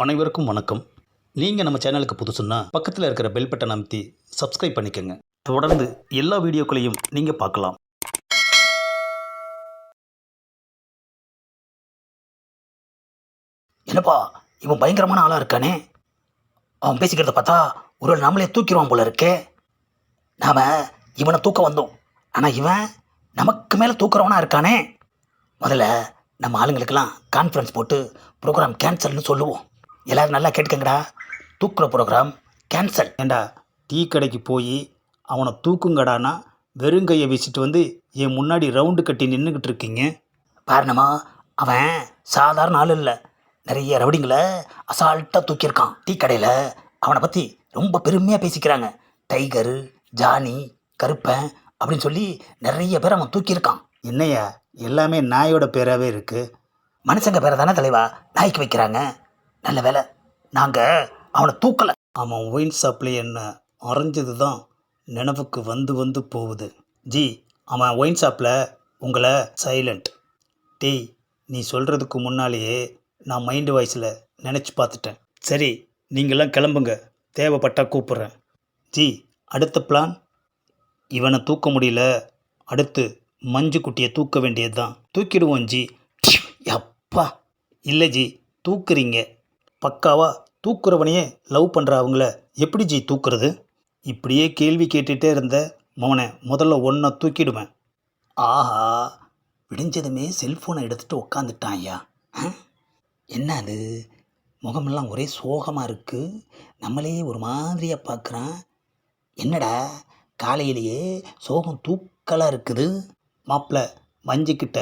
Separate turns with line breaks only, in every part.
அனைவருக்கும் வணக்கம். நீங்கள் நம்ம சேனலுக்கு புதுசுன்னா பக்கத்தில் இருக்கிற பெல் பட்டன் அமைத்தி சப்ஸ்கிரைப் பண்ணிக்கோங்க. தொடர்ந்து எல்லா வீடியோக்களையும் நீங்கள் பார்க்கலாம்.
என்னப்பா இவன் பயங்கரமான ஆளாக இருக்கானே. அவன் பேசிக்கிறத பார்த்தா ஒரு நம்மளே தூக்கிடுவான் போல இருக்கே. நாம் இவனை தூக்க வந்தோம், ஆனால் இவன் நமக்கு மேலே தூக்குறவனா இருக்கானே. முதல்ல நம்ம ஆளுங்களுக்கெல்லாம் கான்ஃபரன்ஸ் போட்டு ப்ரோக்ராம் கேன்சல்னு சொல்லுவோம். எல்லோரும் நல்லா கேட்டுக்கங்கடா, தூக்குற ப்ரோக்ராம் கேன்சல்.
ஏண்டா டீ கடைக்கு போய் அவனை தூக்குங்கடானா வெறுங்கையை வீசிட்டு வந்து என் முன்னாடி ரவுண்டு கட்டி நின்றுக்கிட்டு இருக்கீங்க.
காரணமா அவன் சாதாரண ஆள் இல்லை, நிறைய ரவுடிங்களை அசால்ட்டாக தூக்கியிருக்கான். டீ கடையில் அவனை பற்றி ரொம்ப பெருமையாக பேசிக்கிறாங்க. டைகரு, ஜானி, கருப்பன் அப்படின்னு சொல்லி நிறைய பேர் அவன் தூக்கியிருக்கான்.
என்னையா எல்லாமே நாயோட பேராகவே இருக்குது.
மனுஷங்க பேரை தானே தலைவா நாய்க்கு வைக்கிறாங்க. நல்ல வேலை நாங்கள் அவனை தூக்கலை.
அவன் ஒயின் ஷாப்பில் என்ன அரைஞ்சது தான் நினைவுக்கு வந்து வந்து போகுது. ஜி, அவன் ஒயின் ஷாப்பில் உங்களை சைலண்ட் டேய் நீ சொல்கிறதுக்கு முன்னாலேயே நான் மைண்டு வாய்ஸில் நினச்சி பார்த்துட்டேன். சரி, நீங்களாம் கிளம்புங்க, தேவைப்பட்டால் கூப்பிட்றேன். ஜி, அடுத்த பிளான்? இவனை தூக்க முடியல, அடுத்து மஞ்சு குட்டியை தூக்க வேண்டியது தான். தூக்கிடுவோம் ஜி.
அப்பா
இல்லை ஜி, தூக்குறீங்க பக்காவா. தூக்குறவனையே லவ் பண்ணுற அவங்கள எப்படி ஜி தூக்குறது? இப்படியே கேள்வி கேட்டுகிட்டே இருந்த மவனை முதல்ல ஒன்றை தூக்கிடுவேன்.
ஆஹா, விடிஞ்சதுமே செல்ஃபோனை எடுத்துகிட்டு உக்காந்துட்டான் ஐயா. என்ன அது, முகமெல்லாம் ஒரே சோகமாக இருக்குது, நம்மளே ஒரு மாதிரியாக பார்க்குறான். என்னடா காலையிலேயே சோகம் தூக்கலாக இருக்குது.
மாப்பிள்ள, மஞ்சுக்கிட்ட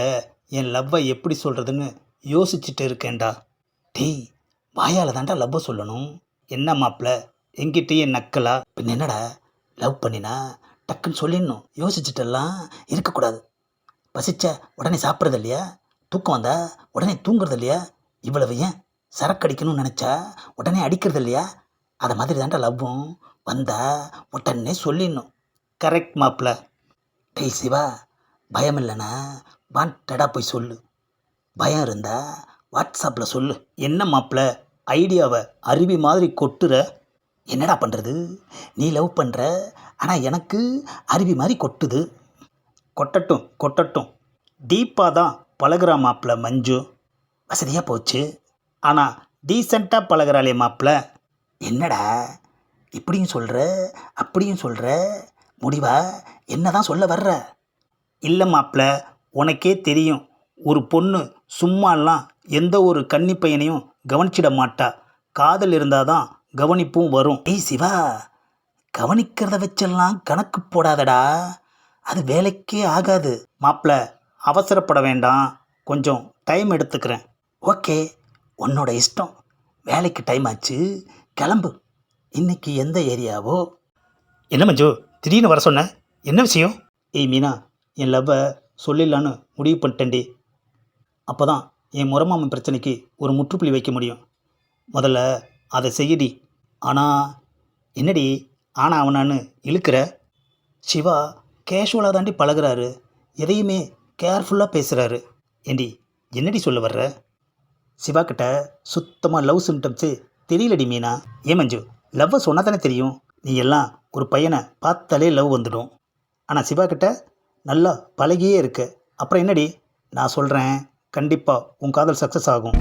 என் லவ்வை எப்படி சொல்கிறதுன்னு யோசிச்சுட்டு இருக்கேன்டா.
டேய், வாயால் தாண்டா லவ்வை சொல்லணும்.
என்ன மாப்பிள்ள, என்கிட்டயே நக்கலா?
பின் என்னடா, லவ் பண்ணினா டக்குன்னு சொல்லிடணும், யோசிச்சுட்டெல்லாம் இருக்கக்கூடாது. பசிச்சா உடனே சாப்பிட்றது இல்லையா, தூக்கம் வந்தா உடனே தூங்குறது இல்லையா, இவ்வளவு ஏன் சரக்கு அடிக்கணும்னு நினச்சா உடனே அடிக்கிறது இல்லையா, அதை மாதிரி தாண்டா லவ்வும். வந்தா உடனே சொல்லிடணும்.
கரெக்ட் மாப்பிள்ள.
டேய் சிவா, பயம் இல்லைன்னா வாண்டடா போய் சொல்லு, பயம் இருந்தா வாட்ஸ்அப்பில் சொல்லு.
என்ன மாப்பிள்ள, ஐடியாவை அருவி மாதிரி கொட்டுற?
என்னடா பண்ணுறது, நீ லவ் பண்ணுற, ஆனால் எனக்கு அருவி மாதிரி கொட்டுது.
கொட்டட்டும் கொட்டட்டும், டீப்பாக தான் பழகுறா மாப்பிள்ள மஞ்சு.
வசதியாக போச்சு.
ஆனால் டீசெண்டாக பழகுறாளே மாப்பிள்ள.
என்னடா இப்படியும் சொல்கிற அப்படியும் சொல்கிற, முடிவா என்ன தான் சொல்ல வர்ற?
இல்லை மாப்பிள்ள, உனக்கே தெரியும், ஒரு பொண்ணு சும்மாலாம் எந்த ஒரு கன்னி பையனையும் கவனிச்சிட மாட்டா. காதல் இருந்தால் தான் கவனிப்பும் வரும்.
டேய் சிவா, கவனிக்கிறத வச்செல்லாம் கணக்கு போடாதடா, அது வேலைக்கே ஆகாது.
மாப்பிள்ள, அவசரப்பட வேண்டாம், கொஞ்சம் டைம் எடுத்துக்கிறேன்.
ஓகே, உன்னோட இஷ்டம். வேலைக்கு டைம் ஆச்சு, கிளம்பு. இன்னைக்கு எந்த ஏரியாவோ?
என்ன மஞ்சு, திடீர்னு வர சொன்ன, என்ன விஷயம்? ஏய் மீனா, என் லவ்வை சொல்லிடலான்னு முடிவு பண்ணிட்டேன்டி. அப்போ தான் என் முறமாமன் பிரச்சனைக்கு ஒரு முற்றுப்புள்ளி வைக்க முடியும். முதல்ல அதை செய்யடி. ஆனால் என்னடி ஆனா அவனான்னு இழுக்கிற? சிவா கேஷுவலாக தாண்டி பழகுறாரு, எதையுமே கேர்ஃபுல்லாக பேசுகிறாரு. ஏண்டி என்னடி சொல்ல வர்ற? சிவா கிட்ட சுத்தமாக லவ் சிம்டம்ஸு தெரியலடி மீனா. ஏன் மஞ்சு, லவ்வை சொன்னால் தானே தெரியும். நீ எல்லாம் ஒரு பையனை பார்த்தாலே லவ் வந்துடும். ஆனால் சிவா கிட்ட நல்லா பழகியே இருக்க, அப்புறம் என்னடி? நான் சொல்கிறேன், கண்டிப்பாக உன் காதல் சக்ஸஸ் ஆகும்.